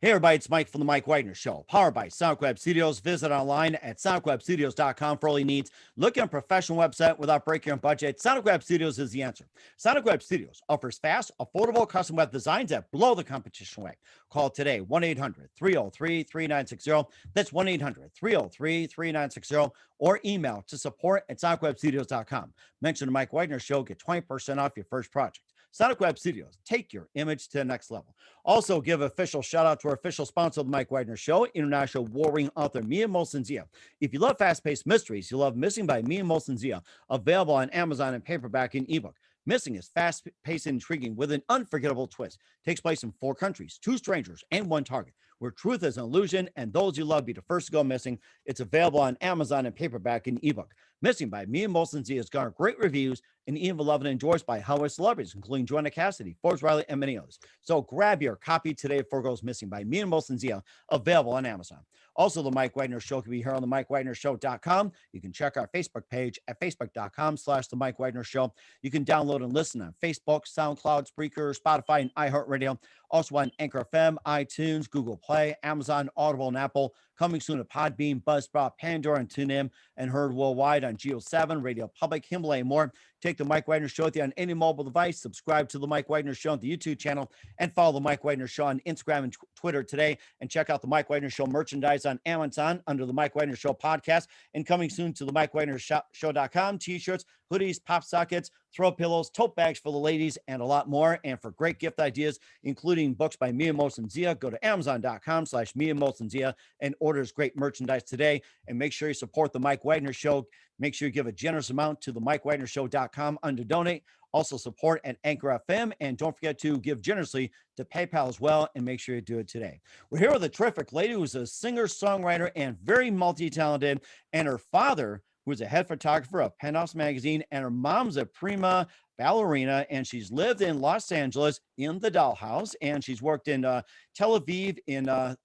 Hey everybody, it's Mike from the Mike Wagner Show, powered by Sonic Web Studios. Visit online at sonicwebstudios.com for all your needs. Look at a professional website without breaking your budget. Sonic Web Studios is the answer. Sonic Web Studios offers fast, affordable custom web designs that blow the competition away. Call today, 1-800-303-3960. That's 1-800-303-3960, or email to support at sonicwebstudios.com. Mention the Mike Wagner Show, get 20% off your first project. Sonic Web Studios, take your image to the next level. Also, give official shout out to our official sponsor of the Mike Wagner Show, international warring author Mia Molson-Zia. If you love fast-paced mysteries, you love Missing by Mia Molson-Zia, available on Amazon in paperback and ebook. Missing is fast-paced and intriguing with an unforgettable twist. Takes place in 4 countries, 2 strangers, and 1 target, where truth is an illusion and those you love be the first to go missing. It's available on Amazon in paperback and ebook. Missing by Mia Molson-Zia has garnered great reviews and even beloved and endorsed by Hollywood celebrities, including Joanna Cassidy, Forbes Riley, and many others. So grab your copy today before it goes missing by Mia Molson-Zia, available on Amazon. Also, the Mike Wagner Show can be heard on the MikeWagnerShow.com. You can check our Facebook page at facebook.com/the Mike Wagner Show. You can download and listen on Facebook, SoundCloud, Spreaker, Spotify, and iHeartRadio. Also on Anchor FM, iTunes, Google Play, Amazon, Audible, and Apple. Coming soon to Podbean, Buzzsprout, Pandora, and TuneIn, and heard worldwide on Geo7, Radio Public, Himalaya, and more. Take the Mike Wagner Show with you on any mobile device. Subscribe to the Mike Wagner Show on the YouTube channel, and follow the Mike Wagner Show on Instagram and Twitter today. And check out the Mike Wagner Show merchandise on Amazon under the Mike Wagner Show podcast. And coming soon to the MikeWagnerShow.com, t-shirts, hoodies, pop sockets, throw pillows, tote bags for the ladies, and a lot more. And for great gift ideas, including books by Mia Molson-Zia, go to Amazon.com/Mia Molson-Zia and orders great merchandise today. And make sure you support the Mike Wagner Show. Make sure you give a generous amount to the MikeWagnerShow.com under donate. Also support at Anchor FM. And don't forget to give generously to PayPal as well. And make sure you do it today. We're here with a terrific lady who's a singer, songwriter, and very multi-talented. And her father, who's a head photographer of Penthouse Magazine, and her mom's a prima ballerina, and she's lived in Los Angeles in the Dollhouse, and she's worked in Tel Aviv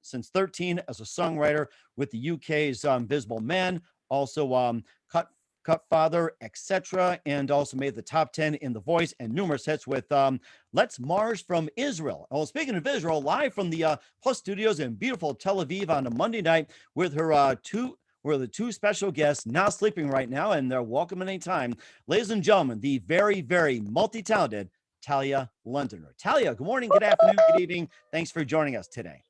since 13 as a songwriter with the UK's Visible Men, also Cut Father, etc., and also made the top 10 in The Voice and numerous hits with Let's Mars from Israel. Well, speaking of Israel, live from the Plus Studios in beautiful Tel Aviv on a Monday night with her the 2 special guests not sleeping right now, and they're welcome anytime. Ladies and gentlemen, the very, very multi-talented Talia Londoner. Talia, good morning, good afternoon, good evening. Thanks for joining us today.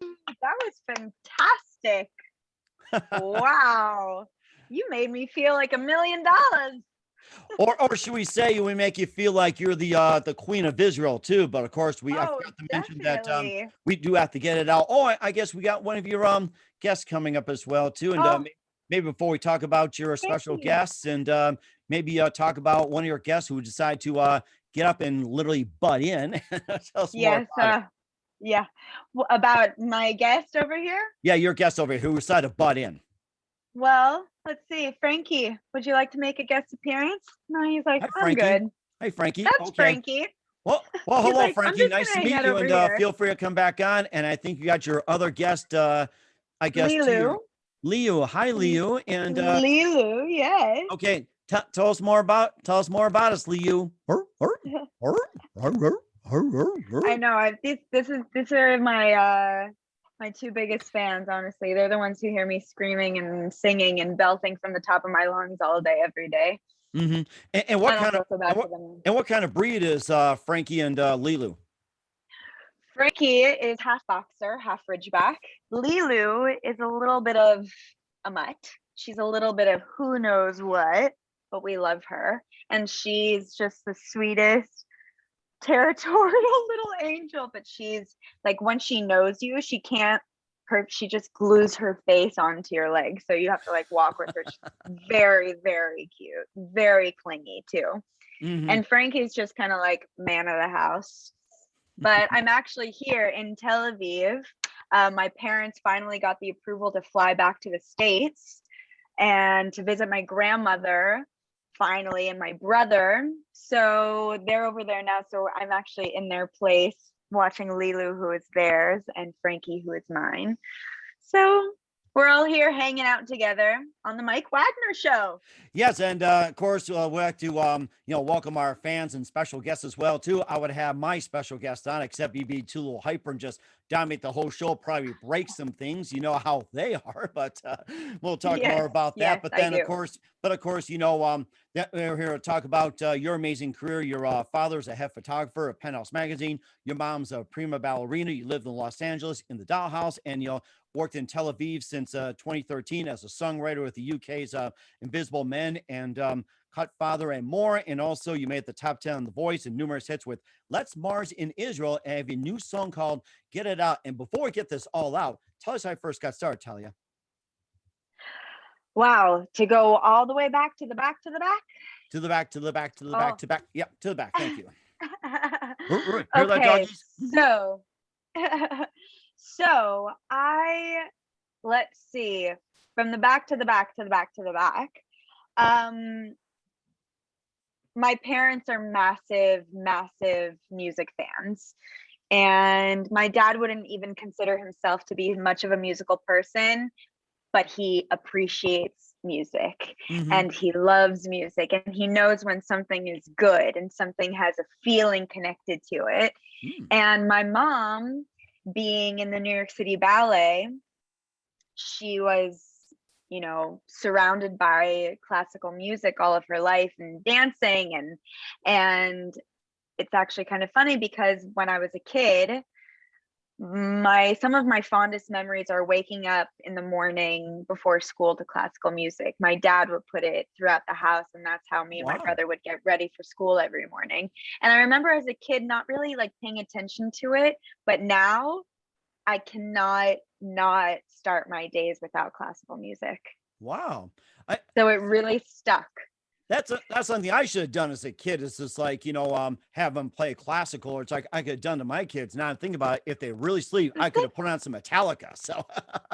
That was fantastic. Wow. You made me feel like $1 million. Or should we say we make you feel like you're the Queen of Israel too? But of course, I forgot to mention that we do have to get it out. Oh, I guess we got one of your guests coming up as well too. And maybe before we talk about your special guests, and maybe talk about one of your guests who decided to get up and literally butt in. Tell us more about it. About my guest over here. Yeah, your guest over here who decided to butt in. Well, let's see. Frankie, would you like to make a guest appearance? No, he's like, I'm good. Hey, Frankie. That's okay. Frankie. Well, hello, like, Frankie. Nice to meet you, and feel free to come back on. And I think you got your other guest, I guess. Liu. Hi, Liu. And Liu, yes. Okay, tell us more about us, Liu. I know. These are my 2 biggest fans, honestly. They're the ones who hear me screaming and singing and belting from the top of my lungs all day, every day. Mm-hmm. And what kind of breed is Frankie and Lilu? Frankie is half boxer, half ridgeback. Lilu is a little bit of a mutt. She's a little bit of who knows what, but we love her. And she's just the sweetest, territorial little angel. But she's like, once she knows you, she just glues her face onto your leg, so you have to like walk with her. She's very, very cute, very clingy too. Mm-hmm. And Frankie's just kind of like man of the house. But I'm actually here in Tel Aviv. My parents finally got the approval to fly back to the States and to visit my grandmother finally, and my brother. So they're over there now. So I'm actually in their place watching Lilu, who is theirs, and Frankie, who is mine. So We're all here hanging out together on the Mike Wagner Show. Yes, and of course, we like to welcome our fans and special guests as well too. I would have my special guest on, except he'd be too little hyper and just dominate the whole show, probably break some things. You know how they are, but we'll talk more Yes, about that. yes, But I then, do. of course, that we're here to talk about your amazing career. Your father's a head photographer at Penthouse Magazine. Your mom's a prima ballerina. You lived in Los Angeles in the dollhouse, and worked in Tel Aviv since 2013 as a songwriter with the UK's Invisible Men and Cut Father and more. And also you made the top 10 on The Voice and numerous hits with Let's Mars in Israel, and have a new song called Get It Out. And before we get this all out, tell us how I first got started, Talia. Wow, to go all the way back to the back to the back? To the back, to the back, to the back, to back. Yep, to the back. Thank you. Hear that, Okay, doggies? so so let's see, from the back to the back to the back to the back. My parents are massive, massive music fans. And my dad wouldn't even consider himself to be much of a musical person, but he appreciates music and he loves music, and he knows when something is good and something has a feeling connected to it. And my mom, being in the New York City Ballet, she was, surrounded by classical music all of her life and dancing, and it's actually kind of funny because when I was a kid, some of my fondest memories are waking up in the morning before school to classical music. My dad would put it throughout the house, and that's how me and my brother would get ready for school every morning. And I remember as a kid not really like paying attention to it, but now I cannot not start my days without classical music. Wow. So it really stuck. That's something I should have done as a kid. It's just like, have them play classical, or it's like I could have done to my kids. Now I'm thinking about it, if they really sleep, I could have put on some Metallica. So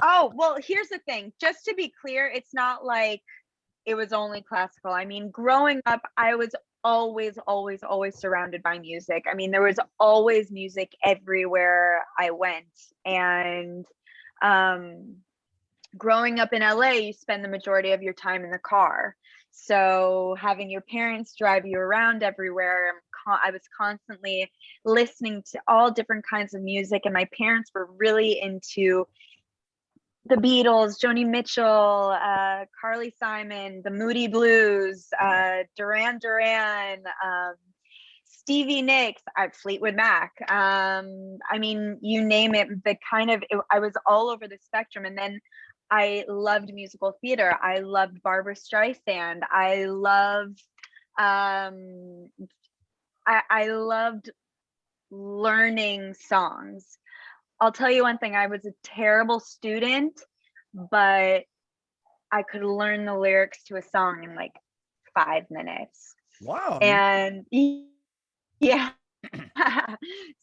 Oh, well, here's the thing. Just to be clear, it's not like it was only classical. I mean, growing up, I was always, always, always surrounded by music. I mean, there was always music everywhere I went. And growing up in LA, you spend the majority of your time in the car. So having your parents drive you around everywhere, I was constantly listening to all different kinds of music. And my parents were really into the Beatles, Joni Mitchell, Carly Simon, the Moody Blues, Duran Duran, Stevie Nicks, Fleetwood Mac. I mean, you name it, I was all over the spectrum. And then I loved musical theater. I loved Barbra Streisand. I loved learning songs. I'll tell you one thing, I was a terrible student, but I could learn the lyrics to a song in like 5 minutes. Wow. And yeah.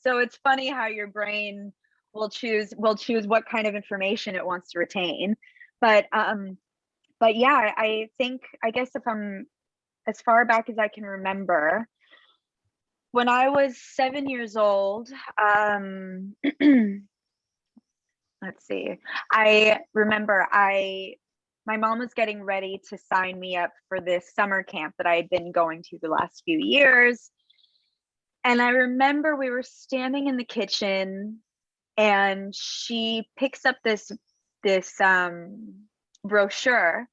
So it's funny how your brain will choose what kind of information it wants to retain. But yeah, I guess if I'm as far back as I can remember, when I was 7 years old, let's see, I remember my mom was getting ready to sign me up for this summer camp that I had been going to the last few years. And I remember we were standing in the kitchen, and she picks up this brochure,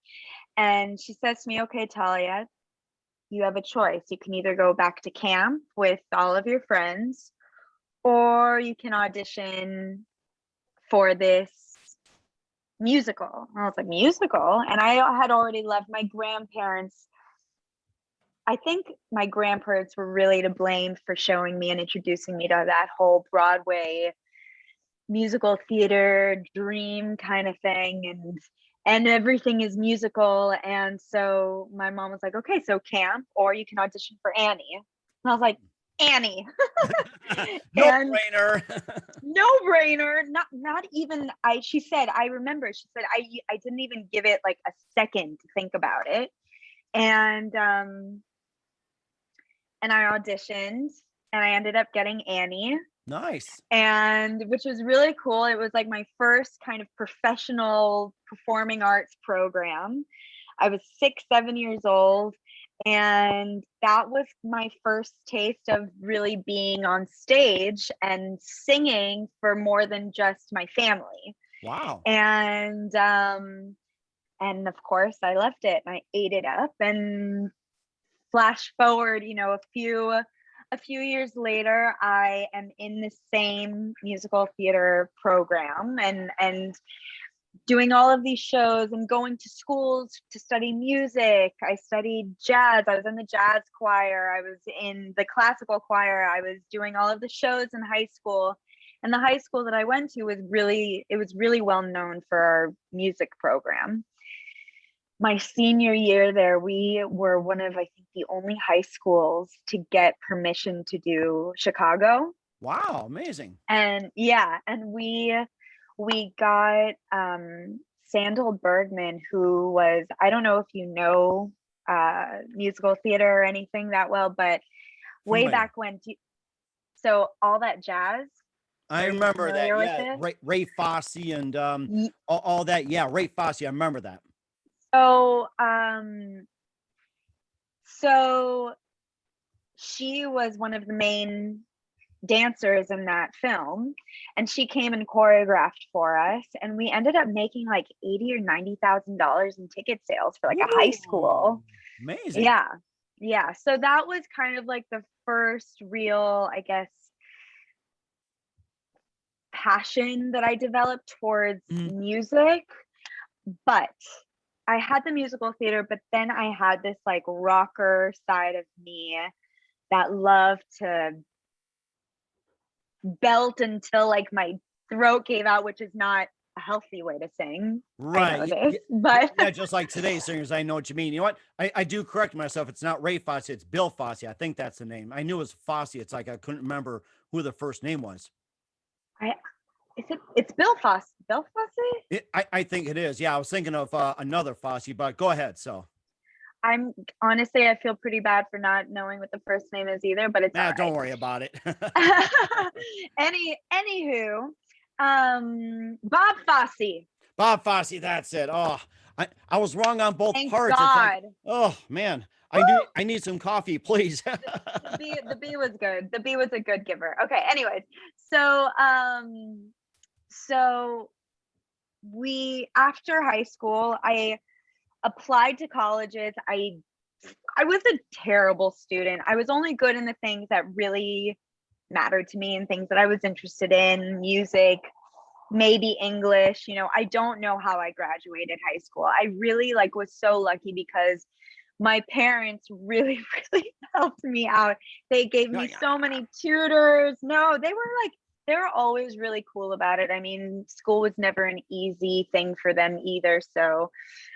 and she says to me, "Okay, Talia, you have a choice. You can either go back to camp with all of your friends, or you can audition for this musical." And I was like, musical? And I had already left my grandparents. I think my grandparents were really to blame for showing me and introducing me to that whole Broadway musical theater dream kind of thing, and everything is musical. And so my mom was like, "Okay, so camp, or you can audition for Annie." And I was like, Annie. No brainer. No brainer. Not even. She said, I remember, she said, I didn't even give it like a second to think about it. And I auditioned, and I ended up getting Annie. Nice. and which was really cool. It was like my first kind of professional performing arts program. I was 6, 7 years old, and that was my first taste of really being on stage and singing for more than just my family. Wow. And of course I loved it and I ate it up. And flash forward, a few years later, I am in the same musical theater program and doing all of these shows and going to schools to study music. I studied jazz. I was in the jazz choir. I was in the classical choir. I was doing all of the shows in high school. And the high school that I went to was really well known for our music program. My senior year there, we were one of, I think, the only high schools to get permission to do Chicago. Wow. Amazing. And yeah, and we got Sandal Bergman, who was, I don't know if you know musical theater or anything that well, but way Familiar. back when, so All That Jazz, I are you remember that. familiar with Yeah. it? Ray Fosse and Ye- all that. Yeah. Ray Fosse. I remember that. So so she was one of the main dancers in that film, and she came and choreographed for us, and we ended up making like 80 or $90,000 in ticket sales for like a high Ooh, school. amazing. Yeah, so that was kind of like the first real, I guess, passion that I developed towards Mhm. music. But I had the musical theater, but then I had this like rocker side of me that loved to belt until like my throat gave out, which is not a healthy way to sing. I Right. know this, but Yeah, just like today's singers, I know what you mean. You know what? I do correct myself. It's not Ray Fosse, it's Bill Fosse. I think that's the name. I knew it was Fosse. It's like I couldn't remember who the first name was. I it's Bill Fosse. Bill Fosse? I think it is. Yeah, I was thinking of another Fosse, but go ahead. So, I'm honestly, I feel pretty bad for not knowing what the first name is either, but it's all don't worry about it. right. Anywho, Bob Fosse. Bob Fosse, that's it. Oh, I was wrong on both Thank parts. It's like, God. oh man, Woo! I need some coffee, please. The B was good. The B was a good giver. Okay, anyways. So we, after high school, I applied to colleges. I was a terrible student. I was only good in the things that really mattered to me and things that I was interested in, music, maybe English. I don't know how I graduated high school. I really like was so lucky because my parents really really helped me out. They gave Yeah, me yeah. so many tutors. No, they were always really cool about it. I mean, school was never an easy thing for them either, so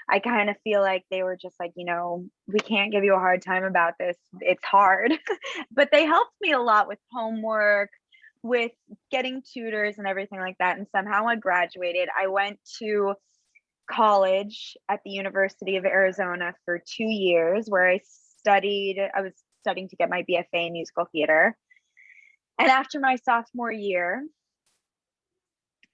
I kind of feel like they were just like, we can't give you a hard time about this. It's hard. But they helped me a lot with homework, with getting tutors and everything like that. And somehow I graduated. I went to college at the University of Arizona for 2 years where I was studying to get my BFA in musical theater. And after my sophomore year,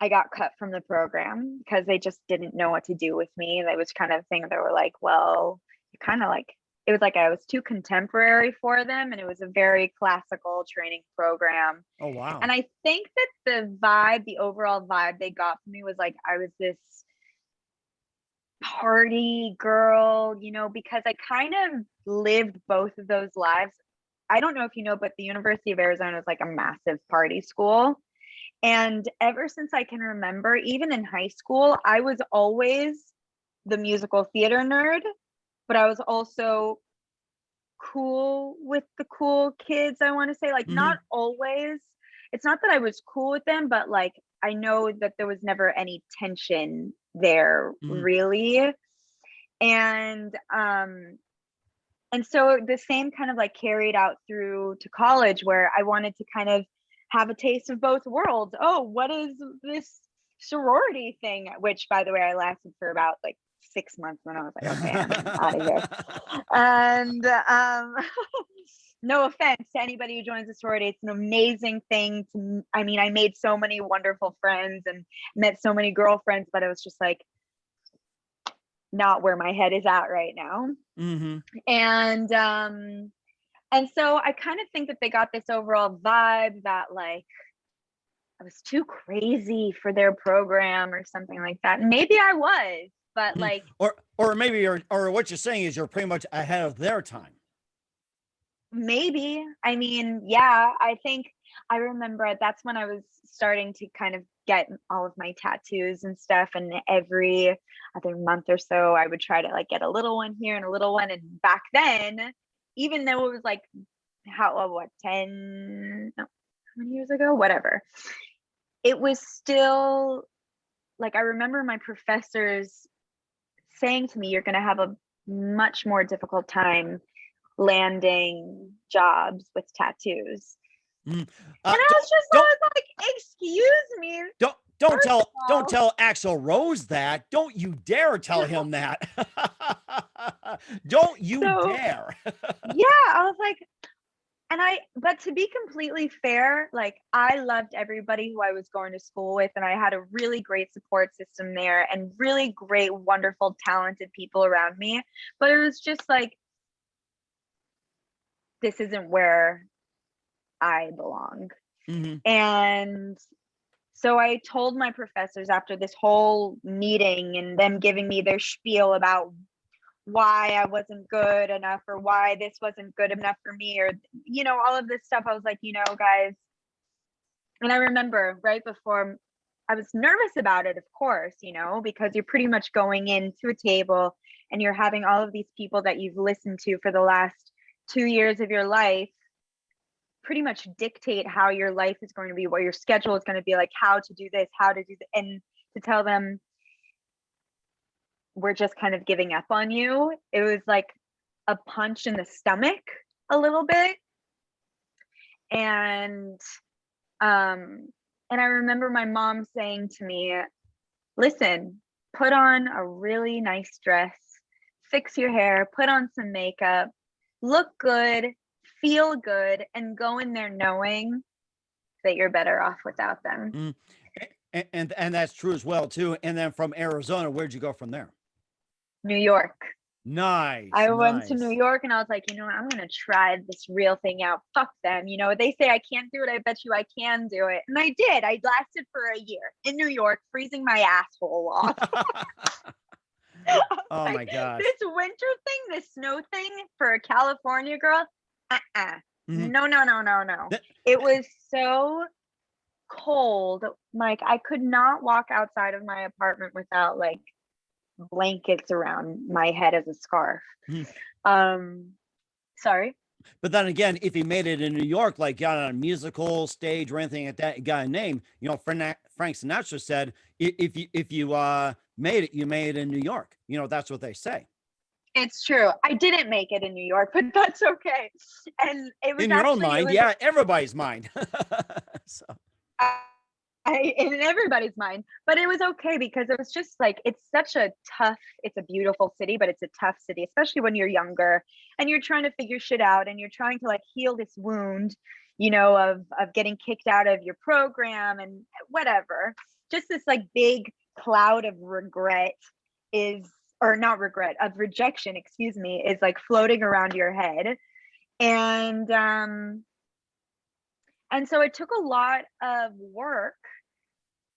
I got cut from the program because they just didn't know what to do with me. That was kind of thing. They were like, well, you kind of like, it was like I was too contemporary for them. And it was a very classical training program. Oh wow. And I think that the overall vibe they got from me was like, I was this party girl, because I kind of lived both of those lives. I don't know if you know, but the University of Arizona is like a massive party school. And ever since I can remember, even in high school, I was always the musical theater nerd, but I was also cool with the cool kids, I want to say. Like, Hmm. not always. It's not that I was cool with them, but like, I know that there was never any tension there, Hmm. really. And so the same kind of like carried out through to college, where I wanted to kind of have a taste of both worlds. Oh, what is this sorority thing? Which, by the way, I lasted for about like 6 months, and then I was like, okay, I'm out of here. And no offense to anybody who joins the sorority. It's an amazing thing I mean, I made so many wonderful friends and met so many girlfriends, but it was just like not where my head is at right now. Mm-hmm. And so I kind of think that they got this overall vibe that like I was too crazy for their program or something like that. And maybe I was, but like, or maybe or what you're saying is you're pretty much ahead of their time. maybe. I mean, yeah, I think I remember that's when I was starting to kind of get all of my tattoos and stuff. And every other month or so, I would try to like get a little one here and a little one. And back then, even though it was like, 10, no, how many years ago? Whatever. It was still like, I remember my professors saying to me, you're going to have a much more difficult time landing jobs with tattoos. And I was just like, excuse me. Don't tell Axl Rose that. Don't you dare tell him that. Don't you dare. Yeah, I was like, but to be completely fair, like I loved everybody who I was going to school with, and I had a really great support system there and really great, wonderful, talented people around me. But it was just like, this isn't where I belong. Mm-hmm. And so I told my professors after this whole meeting and them giving me their spiel about why I wasn't good enough or why this wasn't good enough for me, or, you know, all of this stuff. I was like, guys, and I remember right before, I was nervous about it, of course, because you're pretty much going into a table and you're having all of these people that you've listened to for the last 2 years of your life pretty much dictate how your life is going to be, what your schedule is going to be like, how to do this, how to do that, and to tell them we're just kind of giving up on you. It was like a punch in the stomach a little bit. And I remember my mom saying to me, listen, put on a really nice dress, fix your hair, put on some makeup, look good, feel good, and go in there knowing that you're better off without them. And that's true as well too. And then from Arizona, where'd you go from there? New York. Nice. I went to New York and I was like, I'm going to try this real thing out. Fuck them. They say I can't do it. I bet you I can do it. And I did. I lasted for a year in New York, freezing my asshole off. Oh my gosh. This winter thing, this snow thing for a California girl. Mm-hmm. No. It was so cold. Mike, I could not walk outside of my apartment without like blankets around my head as a scarf. Sorry. But then again, if you made it in New York, like got on a musical stage or anything like that, you got a name. Frank Sinatra said, if you made it, you made it in New York. That's what they say. It's true. I didn't make it in New York, but that's okay. And it was in your own mind, yeah, everybody's mind. So. In everybody's mind, but it was okay because it was just like, it's a beautiful city, but it's a tough city, especially when you're younger and you're trying to figure shit out and you're trying to like heal this wound, of getting kicked out of your program and whatever. Just this like big cloud of rejection, excuse me, is like floating around your head. And so it took a lot of work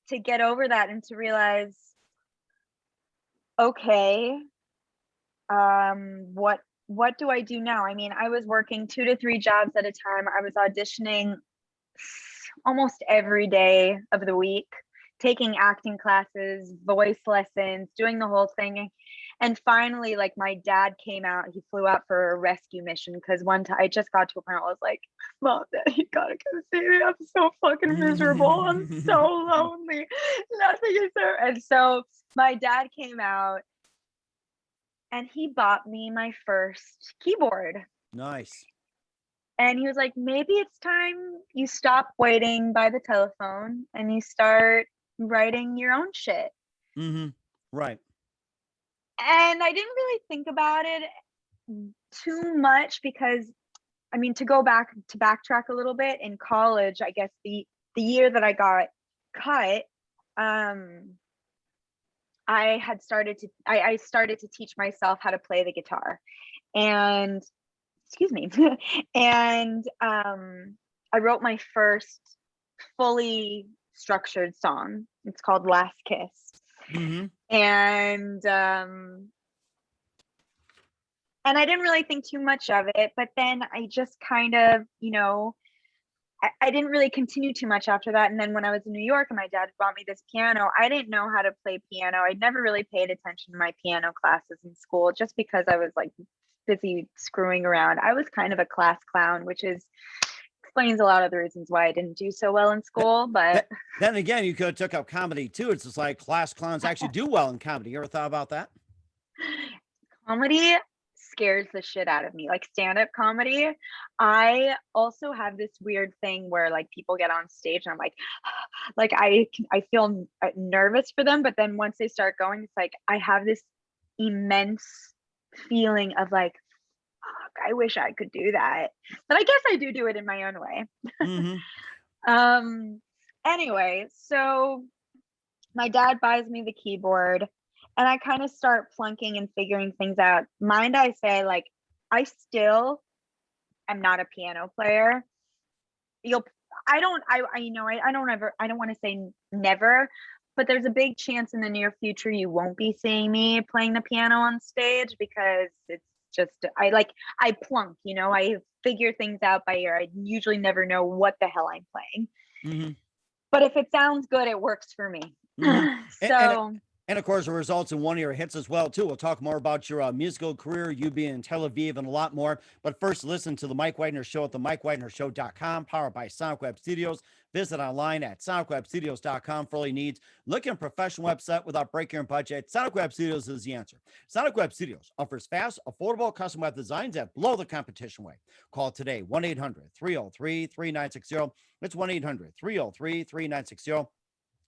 to get over that and to realize, okay, what do I do now? I mean, I was working 2 to 3 jobs at a time. I was auditioning almost every day of the week, taking acting classes, voice lessons, doing the whole thing. And finally, like my dad came out, he flew out for a rescue mission because one time I just got to a point where I was like, Mom, Dad, you gotta come see me. I'm so fucking miserable. I'm so lonely. Nothing is there. And so my dad came out and he bought me my first keyboard. Nice. And he was like, maybe it's time you stop waiting by the telephone and you start writing your own shit. Mm-hmm. Right. And I didn't really think about it too much because I mean, to backtrack a little bit, in college, I guess the year that I got cut, I started to teach myself how to play the guitar. And excuse me. And I wrote my first fully structured song. It's called Last Kiss. Mm-hmm. And I didn't really think too much of it, but then I just kind of, I didn't really continue too much after that. And then when I was in New York and my dad bought me this piano, I didn't know how to play piano. I'd never really paid attention to my piano classes in school just because I was like busy screwing around. I was kind of a class clown, which explains a lot of the reasons why I didn't do so well in school. But then again, you could have took up comedy too. It's just like class clowns actually do well in comedy. You ever thought about that? Comedy scares the shit out of me, like stand-up comedy. I also have this weird thing where like people get on stage and I'm like I feel nervous for them, but then once they start going, it's like I have this immense feeling of like, fuck, I wish I could do that, but I guess I do it in my own way. Mm-hmm. Anyway, so my dad buys me the keyboard and I kind of start plunking and figuring things out. Mind I say, like, I still am not a piano player. I don't want to say never, but there's a big chance in the near future you won't be seeing me playing the piano on stage because it's just, I plunk, I figure things out by ear. I usually never know what the hell I'm playing. Mm-hmm. But if it sounds good, it works for me. Mm-hmm. And of course, the results in one of your hits as well, too. We'll talk more about your musical career, you being in Tel Aviv, and a lot more. But first, listen to The Mike Wagner Show at themikewagnershow.com, powered by Sonic Web Studios. Visit online at sonicwebstudios.com for all your needs. Looking at a professional website without breaking your budget? Sonic Web Studios is the answer. Sonic Web Studios offers fast, affordable, custom web designs that blow the competition away. Call today, 1-800-303-3960. It's 1-800-303-3960.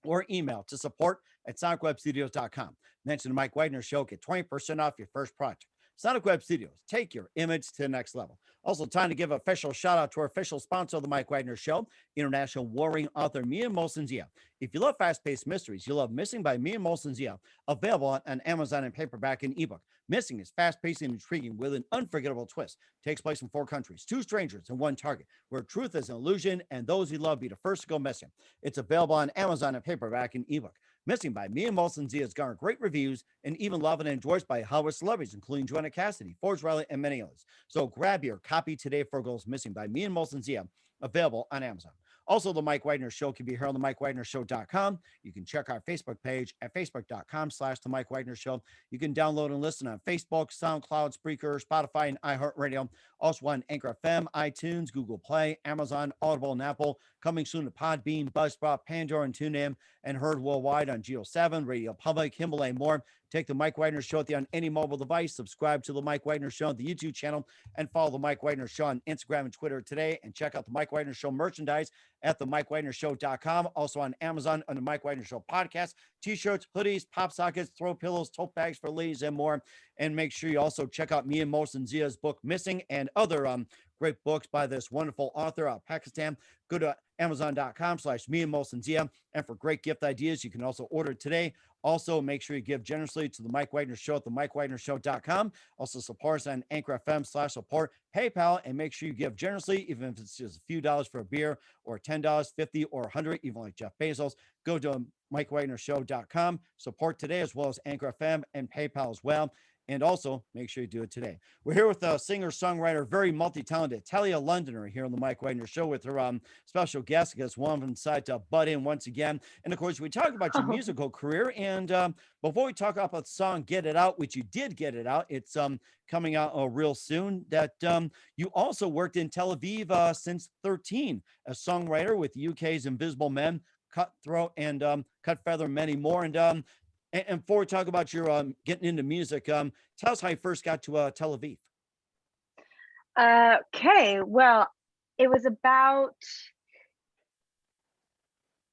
Or email to support@sonicwebstudios.com. Mention the Mike Wagner Show, get 20% off your first project. Sonic Web Studios, take your image to the next level. Also, time to give an official shout out to our official sponsor of the Mike Wagner Show, international warring author Mia Molson-Zia. If you love fast-paced mysteries, you'll love Missing by Mia Molson-Zia, available on Amazon in paperback and ebook. Missing is fast-paced and intriguing with an unforgettable twist. Takes place in 4 countries, 2 strangers and 1 target, where truth is an illusion and those you love be the first to go missing. It's available on Amazon in paperback and ebook. Missing by Mia Molson-Zia has garnered great reviews and even loved and enjoyed by Hollywood celebrities, including Joanna Cassidy, Forge Riley, and many others. So grab your copy today for Goes Missing by Mia Molson-Zia, available on Amazon. Also, the Mike Wagner Show can be heard on the MikeWagnerShow.com. You can check our Facebook page at facebook.com/the Mike Wagner Show. You can download and listen on Facebook, SoundCloud, Spreaker, Spotify, and iHeartRadio. Also on Anchor FM, iTunes, Google Play, Amazon, Audible, and Apple. Coming soon to Podbean, Buzzsprout, Pandora, and TuneIn, and heard worldwide on Geo7, Radio Public, Himalaya, and more. Take the Mike Wagner Show on any mobile device. Subscribe to the Mike Wagner Show on the YouTube channel, and follow the Mike Wagner Show on Instagram and Twitter today. And check out the Mike Wagner Show merchandise at themikewagnershow.com. Also on Amazon under Mike Wagner Show podcast, t-shirts, hoodies, pop sockets, throw pillows, tote bags for ladies, and more. And make sure you also check out Mia Molson-Zia's book Missing and other great books by this wonderful author out of Pakistan. Go to amazon.com/Mia Molson-Zia. And for great gift ideas, you can also order today. Also, make sure you give generously to the Mike Wagner Show at themikewagnershow.com. Also, support us on Anchor FM/support, PayPal, and make sure you give generously, even if it's just a few dollars for a beer, or $10, $50, or $100, even like Jeff Bezos. Go to MikeWagnerShow.com. Support today, as well as Anchor FM and PayPal as well. And also, make sure you do it today. We're here with a singer-songwriter, very multi-talented, Talia Londoner, here on the Mike Wagner Show with her special guest. I guess one of them decided to butt in once again. And of course, we talk about your musical career. And before we talk about the song "Get It Out," which you did get it out, it's coming out real soon. That you also worked in Tel Aviv since 13, a songwriter with UK's Invisible Men, Cutthroat, and Cut Feather, many more. And before we talk about your getting into music, tell us how you first got to Tel Aviv. Okay, well, it was about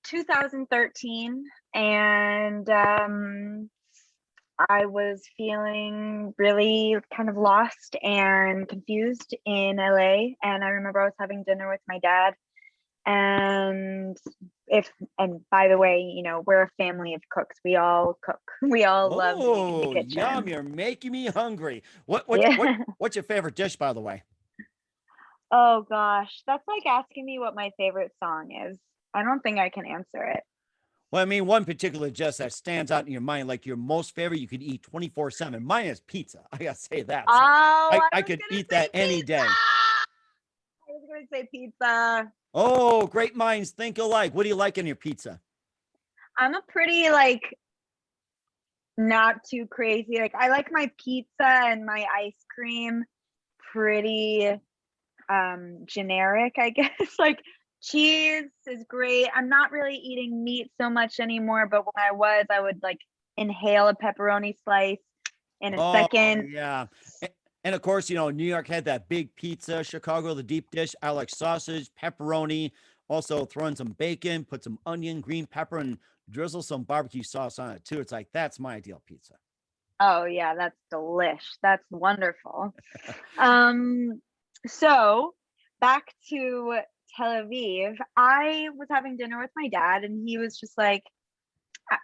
2013, and I was feeling really kind of lost and confused in LA. And I remember I was having dinner with my dad. And and by the way, you know, we're a family of cooks. We all cook. We all love being in the Oh, yum! kitchen. You're making me hungry. Yeah. What's your favorite dish, by the way? Oh gosh, that's like asking me what my favorite song is. I don't think I can answer it. Well, I mean, one particular dish that stands out in your mind, like your most favorite, you could eat 24/7. Mine is pizza. I gotta say that. So Oh, I I was could gonna eat say that any pizza. day. I was gonna say pizza. Oh, great minds think alike. What do you like in your pizza? I'm a pretty like not too crazy. Like I like my pizza and my ice cream pretty generic, I guess. Like cheese is great. I'm not really eating meat so much anymore, but when I was, I would like inhale a pepperoni slice in a Oh, second. yeah. And of course, you know, New York had that big pizza, Chicago, the deep dish. I like sausage, pepperoni, also throw in some bacon, put some onion, green pepper, and drizzle some barbecue sauce on it too. It's like, that's my ideal pizza. Oh yeah, that's delish. That's wonderful. Um, so back to Tel Aviv, I was having dinner with my dad, and he was just like, I,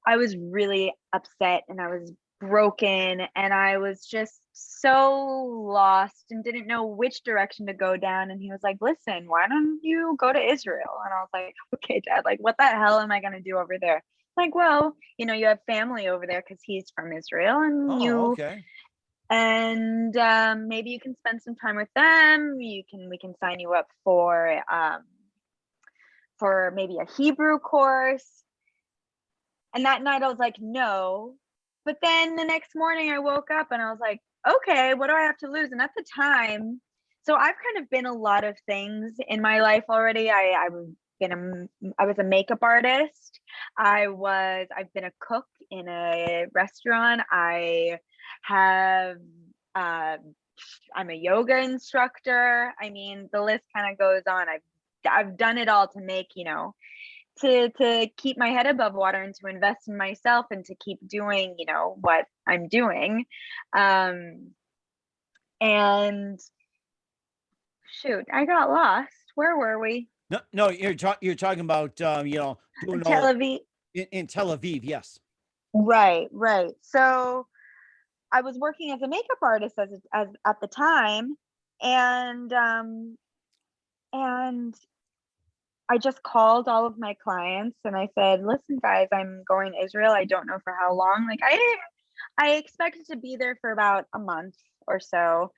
I was really upset and I was broken, and I was just so lost and didn't know which direction to go down. And he was like, listen, why don't you go to Israel? And I was like, okay, dad, like, what the hell am I going to do over there? Like, well, you know, you have family over there because he's from Israel, and Oh, you okay. and maybe you can spend some time with them. We can sign you up for maybe a Hebrew course. And that night I was like, no. But then the next morning I woke up and I was like, okay, what do I have to lose? And at the time, so I've kind of been a lot of things in my life already. I was a makeup artist. I've been a cook in a restaurant. Have uh, I'm a yoga instructor. I mean, the list kind of goes on. I've done it all to make, you know, to keep my head above water and to invest in myself and to keep doing, you know, what I'm doing. Um, and shoot, I got lost. Where were we? No, no, you're talking about you know, doing Tel all Aviv. in Tel Aviv. Yes. Right, right. So I was working as a makeup artist as at the time, and and I just called all of my clients and I said, "Listen, guys, I'm going to Israel. I don't know for how long. Like I expected to be there for about a month or so,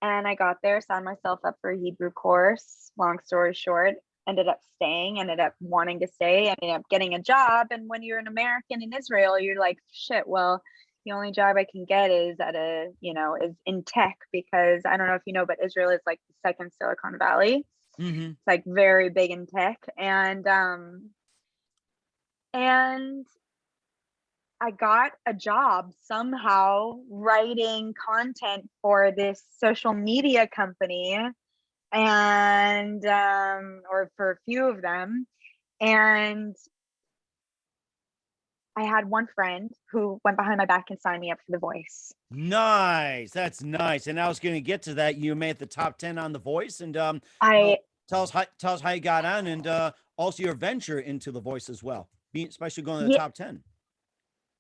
and I got there, signed myself up for a Hebrew course. Long story short, ended up staying, ended up wanting to stay, ended up getting a job. And when you're an American in Israel, you're like, shit, well, the only job I can get is is in tech, because I don't know if you know, but Israel is like the second Silicon Valley. Mm-hmm. It's like very big in tech. And I got a job somehow writing content for this social media company, and or for a few of them. And I had one friend who went behind my back and signed me up for The Voice. Nice. That's nice. And I was going to get to that. You made the top 10 on The Voice, and I well, tell us how you got on, and also your venture into The Voice as well, being especially going to the Yeah, top 10.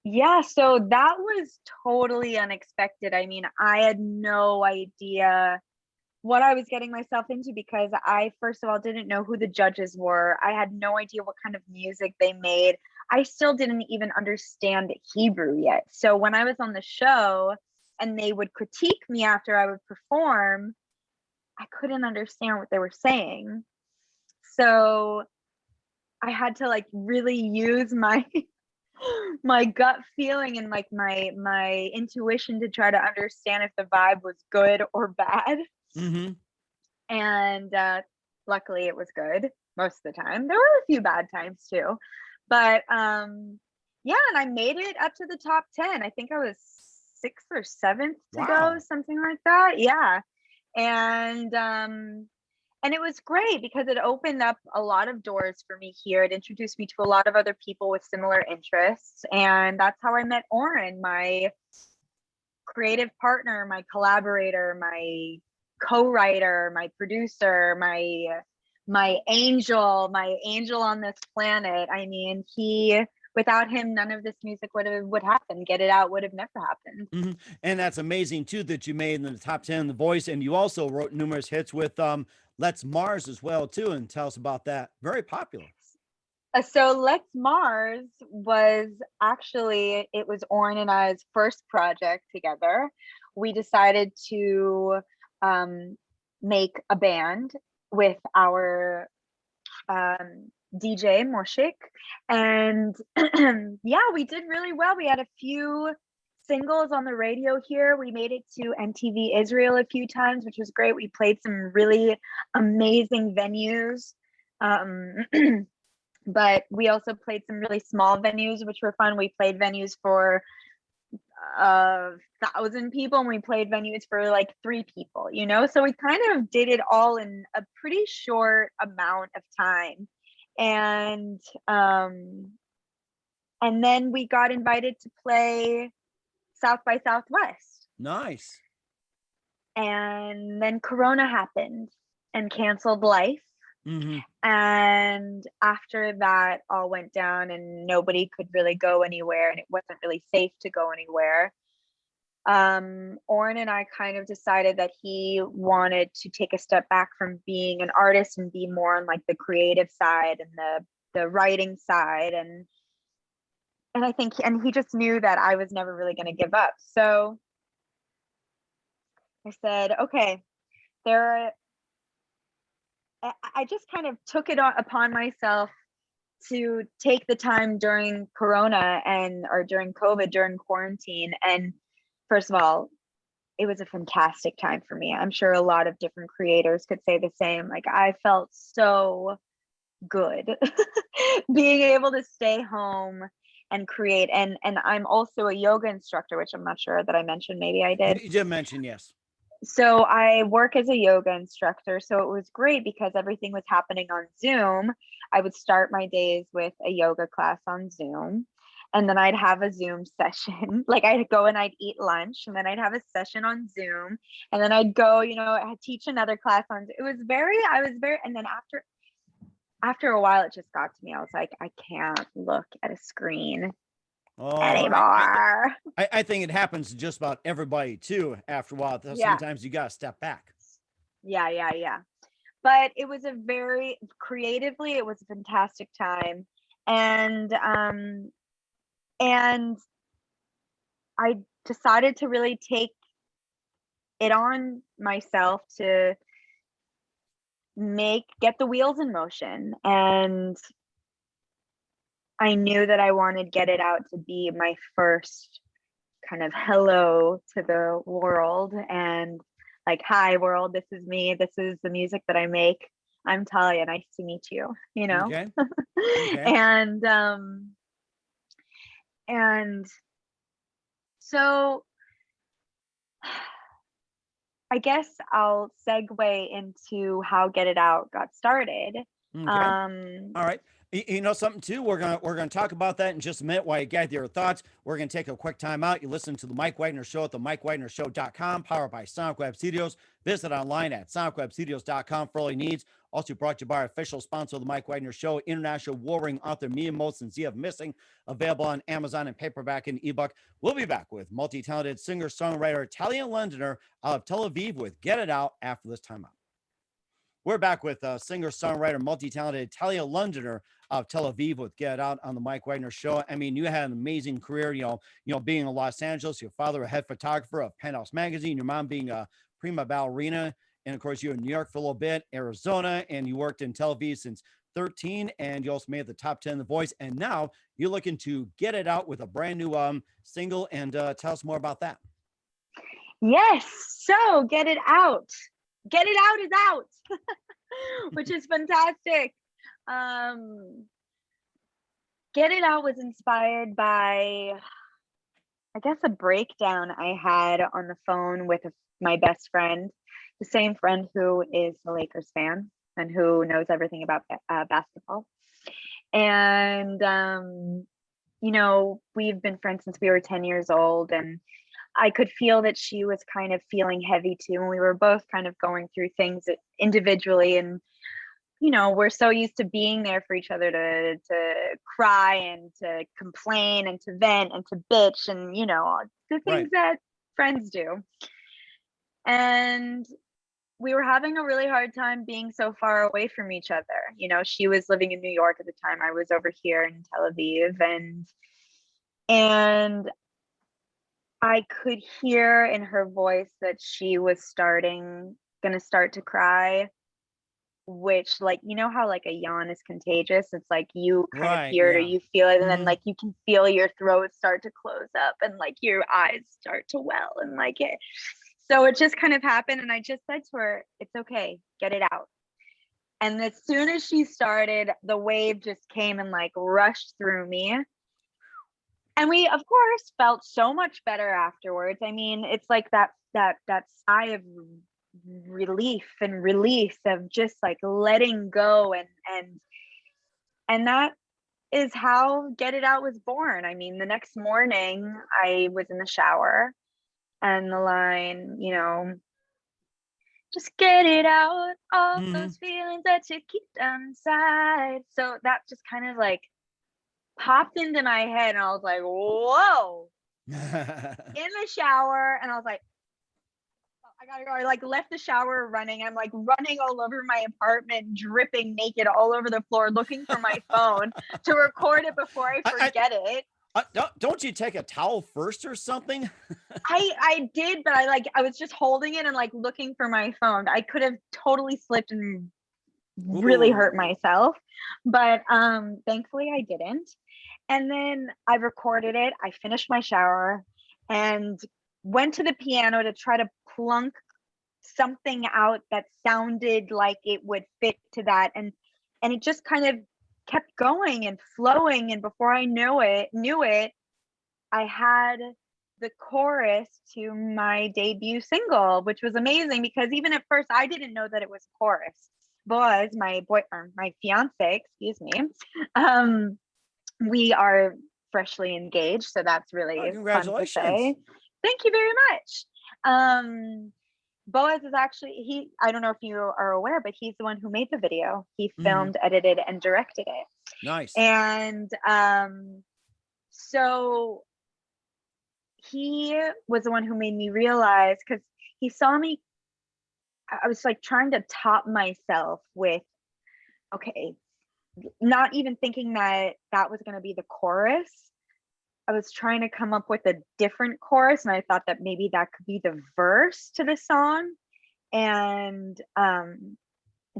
yeah, so that was totally unexpected. I mean, I had no idea what I was getting myself into, because I, first of all, didn't know who the judges were. I had no idea what kind of music they made. I still didn't even understand Hebrew yet. So when I was on the show and they would critique me after I would perform, I couldn't understand what they were saying. So I had to like really use my my gut feeling and like my intuition to try to understand if the vibe was good or bad. Mm-hmm. And luckily it was good most of the time. There were a few bad times too, but yeah, and I made it up to the top 10. I think I was sixth or seventh to go, Wow. something like that. Yeah. And And it was great because it opened up a lot of doors for me here. It introduced me to a lot of other people with similar interests. And that's how I met Oren, my creative partner, my collaborator, my co-writer, my producer, my angel on this planet. I mean, without him, none of this music would happen. Get It Out would have never happened. Mm-hmm. And that's amazing too that you made in the top 10 in The Voice, and you also wrote numerous hits with Let's Mars as well too. And tell us about that. Very popular. So Let's Mars it was Oren and I's first project together. We decided to make a band with our DJ Moshik, and yeah, we did really well. We had a few singles on the radio here. We made it to MTV Israel a few times, which was great. We played some really amazing venues. But we also played some really small venues, which were fun. We played venues for 1,000 people, and we played venues for like 3 people, you know? So we kind of did it all in a pretty short amount of time. And then we got invited to play South by Southwest. Nice. And then Corona happened and canceled life. Mm-hmm. And after that all went down and nobody could really go anywhere, and it wasn't really safe to go anywhere. Oren and I kind of decided that he wanted to take a step back from being an artist and be more on like the creative side and the writing side, and I think he just knew that I was never really going to give up. So I said, okay, I just kind of took it upon myself to take the time during Corona or during COVID, during quarantine. And first of all, it was a fantastic time for me. I'm sure a lot of different creators could say the same. Like, I felt so good being able to stay home and create. And I'm also a yoga instructor, which I'm not sure that I mentioned. Maybe I did. You did mention, yes. So I work as a yoga instructor. So it was great because everything was happening on Zoom. I would start my days with a yoga class on Zoom, and then I'd have a Zoom session. Like, I'd go and I'd eat lunch, and then I'd have a session on Zoom, and then I'd go, I'd teach another class on Zoom. And then after a while, it just got to me. I was like, I can't look at a screen anymore. I think it happens to just about everybody too. After a while, sometimes you gotta step back. Yeah. But it was creatively, it was a fantastic time, and I decided to really take it on myself to get the wheels in motion. And I knew that I wanted Get It Out to be my first kind of hello to the world, and like, hi world, this is me, this is the music that I make. I'm Talia, nice to meet you, Okay. and so I guess I'll segue into how Get It Out got started. Okay. All right. You know something too? We're gonna talk about that in just a minute while you gather your thoughts. We're gonna take a quick time out. You listen to the Mike Wagner Show at the MikeWagnerShow.com, powered by Sonic Web Studios. Visit online at SonicWebStudios.com for all your needs. Also brought to you by our official sponsor of the Mike Wagner Show, international warring author Mia Molson, Z of Missing, available on Amazon and paperback and ebook. We'll be back with multi-talented singer-songwriter Talia Londoner out of Tel Aviv with Get It Out after this time out. We're back with singer-songwriter, multi-talented Talia Londoner of Tel Aviv with Get It Out on the Mike Wagner Show. I mean, you had an amazing career, being in Los Angeles, your father a head photographer of Penthouse Magazine, your mom being a prima ballerina, and of course, you're in New York for a little bit, Arizona, and you worked in Tel Aviv since 13, and you also made the top 10 in The Voice, and now you're looking to get it out with a brand new single, and tell us more about that. Yes, so Get It Out. Get It Out is out, which is fantastic. Get It Out was inspired by, I guess, a breakdown I had on the phone with my best friend. the same friend who is a Lakers fan and who knows everything about basketball. And, you know, we've been friends since we were 10 years old, and I could feel that she was kind of feeling heavy too. And we were both kind of going through things individually. And, you know, we're so used to being there for each other to cry and to complain and to vent and to bitch and, you know, the things that friends do. And we were having a really hard time being so far away from each other. You know, she was living in New York at the time. I was over here in Tel Aviv, and I could hear in her voice that she was gonna start to cry, which, like, you know how like a yawn is contagious? It's like you kind of hear it or you feel it, and then like you can feel your throat start to close up and like your eyes start to well and like it. So it just kind of happened, and I just said to her, "It's okay, get it out." And as soon as she started, the wave just came and like rushed through me. And we, of course, felt so much better afterwards. I mean, it's like that sigh of relief and release of just like letting go, and that is how Get It Out was born. I mean, the next morning I was in the shower and the line, you know, just get it out, all those feelings that you keep inside. So that just kind of like popped into my head, and I was like, whoa, in the shower. And I was like, oh, I gotta go. I like left the shower running. I'm like running all over my apartment, dripping naked all over the floor, looking for my phone to record it before I forget it. Don't you take a towel first or something? I did, but I was just holding it and like looking for my phone. I could have totally slipped and really hurt myself, but thankfully I didn't. And then I recorded it. I finished my shower and went to the piano to try to plunk something out that sounded like it would fit to that, and it just kind of kept going and flowing, and before I knew it, I had the chorus to my debut single, which was amazing because even at first I didn't know that it was a chorus. Boaz, my fiance, excuse me, we are freshly engaged, so that's really fun to say. Thank you very much. Boaz is actually, I don't know if you are aware, but he's the one who made the video. He filmed, edited, and directed it. Nice. And so he was the one who made me realize, because he saw me, I was like trying to top myself with, okay, not even thinking that that was going to be the chorus. I was trying to come up with a different chorus, and I thought that maybe that could be the verse to the song. And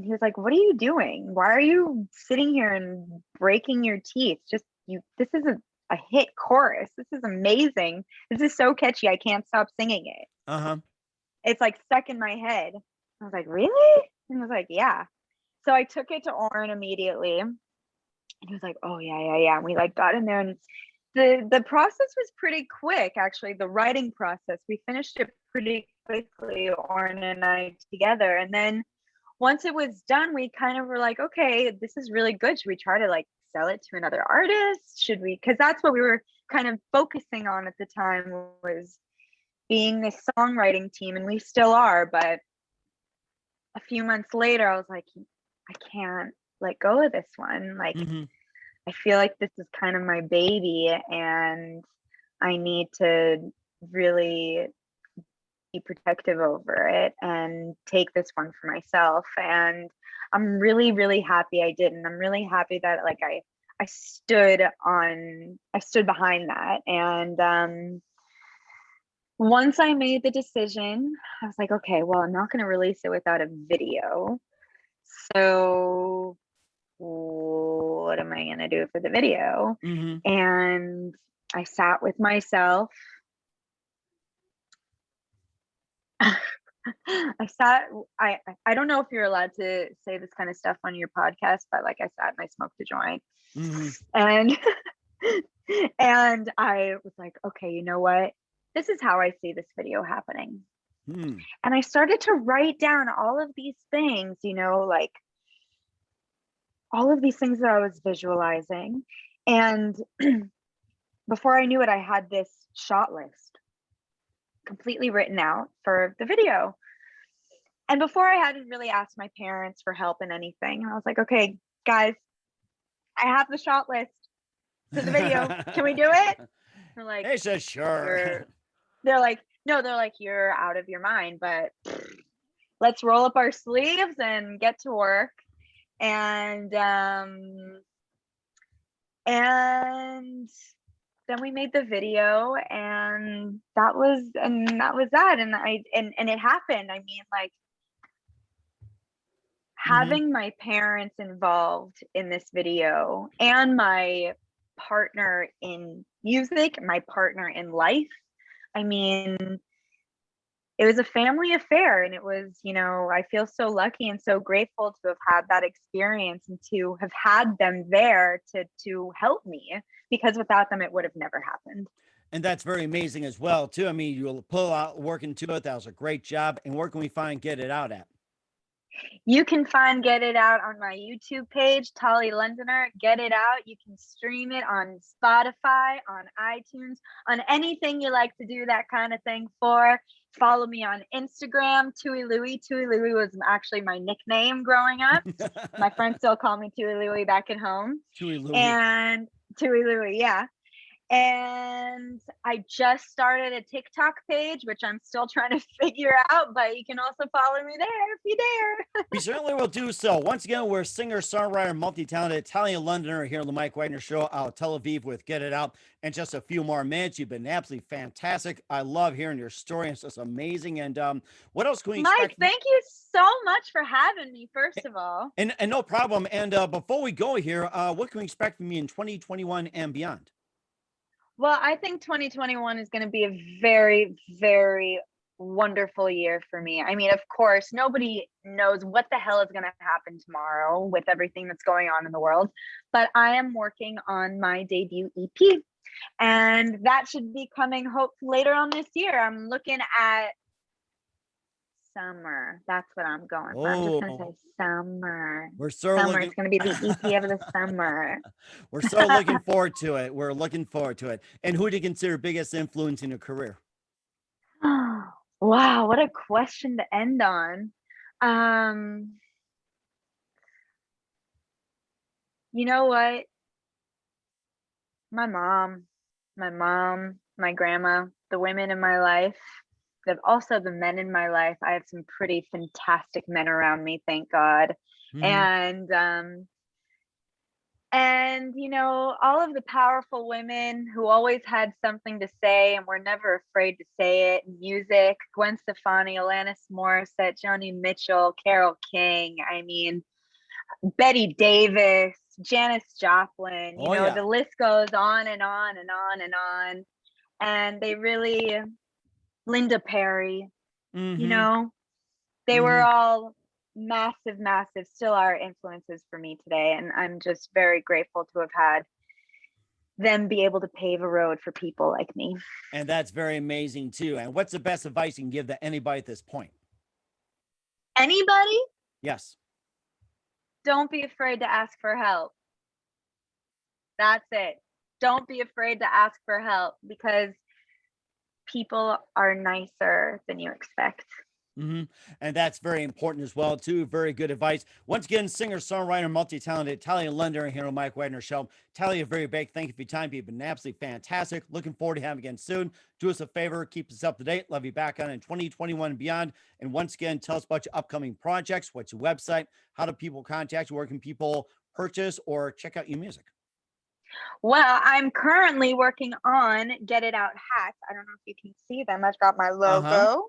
he was like, "What are you doing? Why are you sitting here and breaking your teeth? This isn't a hit chorus. This is amazing. This is so catchy. I can't stop singing it." It's like stuck in my head. I was like, "Really?" And I was like, "Yeah." So I took it to Oren immediately, and he was like, "Oh yeah." And we like got in there, and the process was pretty quick, actually. The writing process, we finished it pretty quickly, Oren and I together. And then once it was done, we kind of were like, okay, this is really good. Should we try to like sell it to another artist? Should we? Because that's what we were kind of focusing on at the time, was being this songwriting team, and we still are. But a few months later, I was like, I can't let go of this one. Like, I feel like this is kind of my baby, and I need to really be protective over it and take this one for myself. And I'm really, really happy I did. And I'm really happy that like I stood behind that. And once I made the decision, I was like, okay, well, I'm not going to release it without a video. So what am I going to do for the video? And I sat with myself. I don't know if you're allowed to say this kind of stuff on your podcast, but like I sat and I smoked a joint. And and I was like, okay, you know what? This is how I see this video happening. Hmm. And I started to write down all of these things, like all of these things that I was visualizing. And before I knew it, I had this shot list completely written out for the video. And before I hadn't really asked my parents for help in anything. And I was like, okay, guys, I have the shot list for the video. Can we do it? They're like, They said, sure. they're like, no, they're like, you're out of your mind, but let's roll up our sleeves and get to work. And then we made the video, and that was that. And it happened. I mean, like, having my parents involved in this video and my partner in music, my partner in life. I mean, it was a family affair, and it was, I feel so lucky and so grateful to have had that experience and to have had them there to help me, because without them, it would have never happened. And that's very amazing as well, too. I mean, you'll pull out work into it. That was a great job. And where can we find Get It Out at? You can find Get It Out on my YouTube page, Talia Londoner. Get It Out. You can stream it on Spotify, on iTunes, on anything you like to do that kind of thing for. Follow me on Instagram, Tui Louie. Tui Louie was actually my nickname growing up. My friends still call me Tui Louie back at home. Chewy Louie. And Tui Louie, yeah. And I just started a TikTok page, which I'm still trying to figure out, but you can also follow me there if you dare. We certainly will do so. Once again, we're singer, songwriter, multi-talented Talia Londoner here on the Mike Wagner Show out of Tel Aviv with Get It Out. In just a few more minutes, you've been absolutely fantastic. I love hearing your story. It's just amazing. And what else can we expect? Mike, thank you so much for having me, first of all. And no problem. And before we go here, what can we expect from you in 2021 and beyond? Well, I think 2021 is going to be a very, very wonderful year for me. I mean, of course, nobody knows what the hell is going to happen tomorrow with everything that's going on in the world, but I am working on my debut EP, and that should be coming later on this year. I'm looking at summer. That's what I'm going for. I'm just going to say summer. We're so summer. It's going to be the EP of the summer. We're so looking forward to it. We're looking forward to it. And who do you consider biggest influence in your career? Wow, what a question to end on. You know what? My mom, my grandma, the women in my life, also the men in my life. I have some pretty fantastic men around me, thank God. Mm-hmm. And all of the powerful women who always had something to say and were never afraid to say it. Music, Gwen Stefani, Alanis Morissette, Joni Mitchell, Carole King. I mean, Betty Davis, Janis Joplin. The list goes on and on and on and on. And they really, Linda Perry, they were all massive, still are influences for me today. And I'm just very grateful to have had them be able to pave a road for people like me. And that's very amazing too. And what's the best advice you can give to anybody at this point? Anybody? Yes. Don't be afraid to ask for help. That's it. Don't be afraid to ask for help, because people are nicer than you expect. Mm-hmm. And that's very important as well, too. Very good advice. Once again, singer, songwriter, multi-talented Talia Londoner here on Mike Wagner Show. Talia, very big thank you for your time. You've been absolutely fantastic. Looking forward to having you again soon. Do us a favor, keep us up to date. Love you back on in 2021 and beyond. And once again, tell us about your upcoming projects. What's your website? How do people contact you? Where can people purchase or check out your music? Well, I'm currently working on Get It Out hats. I don't know if you can see them. I've got my logo.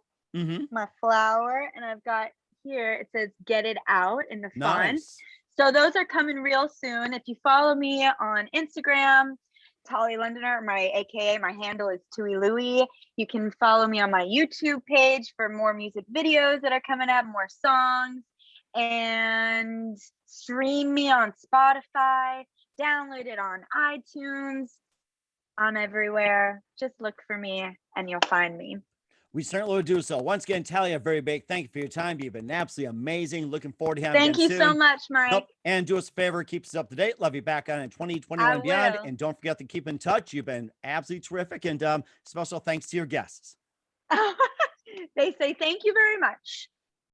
My flower, and I've got here, it says Get It Out in the front. Nice. So those are coming real soon. If you follow me on Instagram, Talia Londoner, my handle is Tui Louie. You can follow me on my YouTube page for more music videos that are coming up, more songs, and stream me on Spotify, download it on iTunes. I'm everywhere. Just look for me and you'll find me. We certainly will do so. Once again, Talia, a very big thank you for your time. You've been absolutely amazing. Looking forward to having you Thank again you so soon. much, Mike. Nope. And do us a favor, keep us up to date. Love you back on in 2021 I and beyond. will. And don't forget to keep in touch. You've been absolutely terrific. And special thanks to your guests. They say thank you very much.